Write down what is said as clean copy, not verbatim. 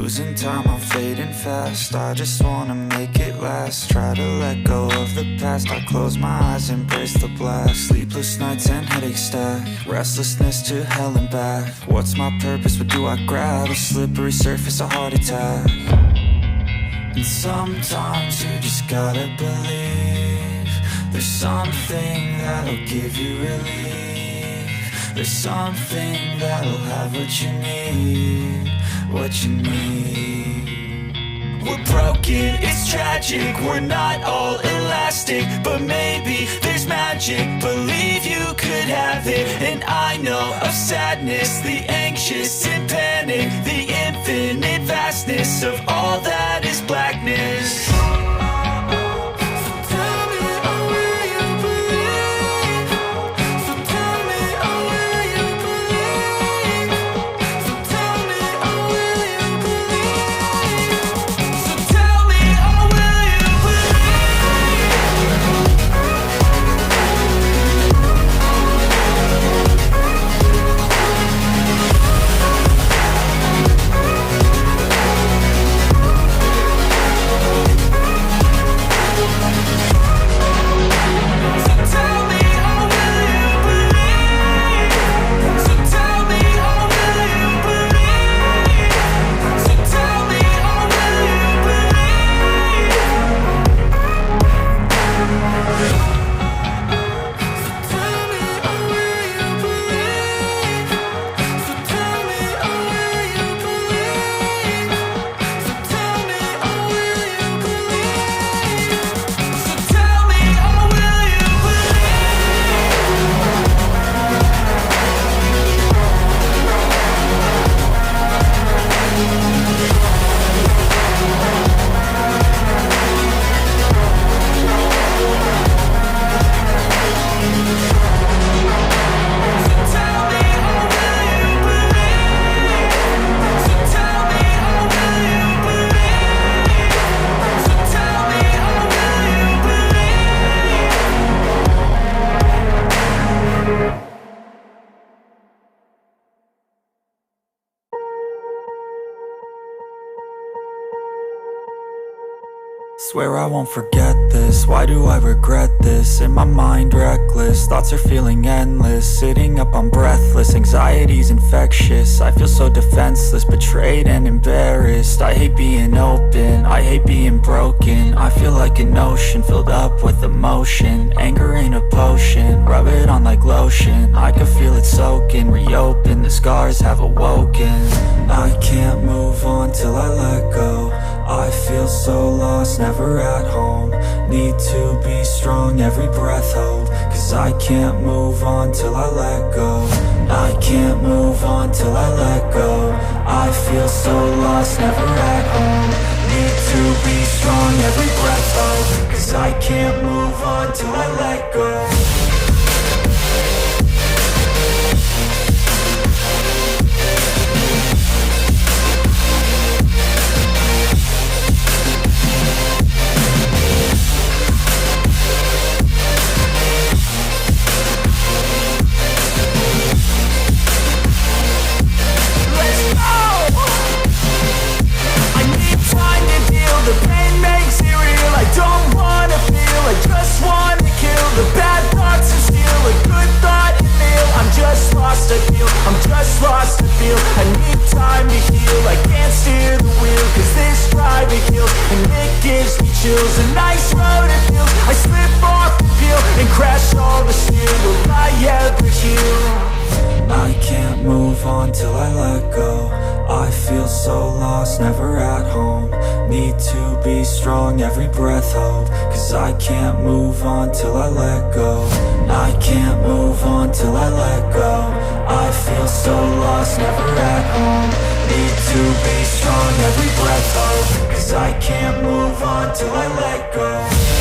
losing time, I'm fading fast. I just wanna make it last. Try to let go of the past. I close my eyes, embrace the blast. Sleepless nights and headaches stack. Restlessness to hell and back. What's my purpose? What do I grab? A slippery surface, a heart attack. And sometimes you just gotta believe there's something that'll give you relief. There's something that'll have what you need, what you need. We're broken, it's tragic, we're not all elastic, but maybe there's magic. Believe you could have it. And I know of sadness, the anxious and panic, the infinite vastness of all that is blackness. Swear I won't forget this, why do I regret this? In my mind reckless, thoughts are feeling endless. Sitting up, I'm breathless, anxiety's infectious. I feel so defenseless, betrayed and embarrassed. I hate being open, I hate being broken. I feel like an ocean filled up with emotion. Anger ain't a potion, rub it on like lotion. I can feel it soaking, reopen, the scars have awoken. I can't move on till I let go. I feel so lost, never at home. Need to be strong, every breath hold. Cause I can't move on till I let go. I can't move on till I let go. I feel so lost, never at home. Need to be strong, every breath hold. Cause I can't move on till I let go. The pain makes it real, I don't wanna feel, I just wanna kill the bad thoughts and steal a good thought and feel. I'm just lost, I feel, I'm just lost, I feel. I need time to heal, I can't steer the wheel. Cause this private hill, and it gives me chills. A nice road it feels, I slip off the peel and crash all the steel. Will I ever heal? I can't move on till I let go. I feel so lost, never at home. Need to be strong, every breath hold. Cause I can't move on till I let go. I can't move on till I let go. I feel so lost, never at home. Need to be strong, every breath hold. Cause I can't move on till I let go.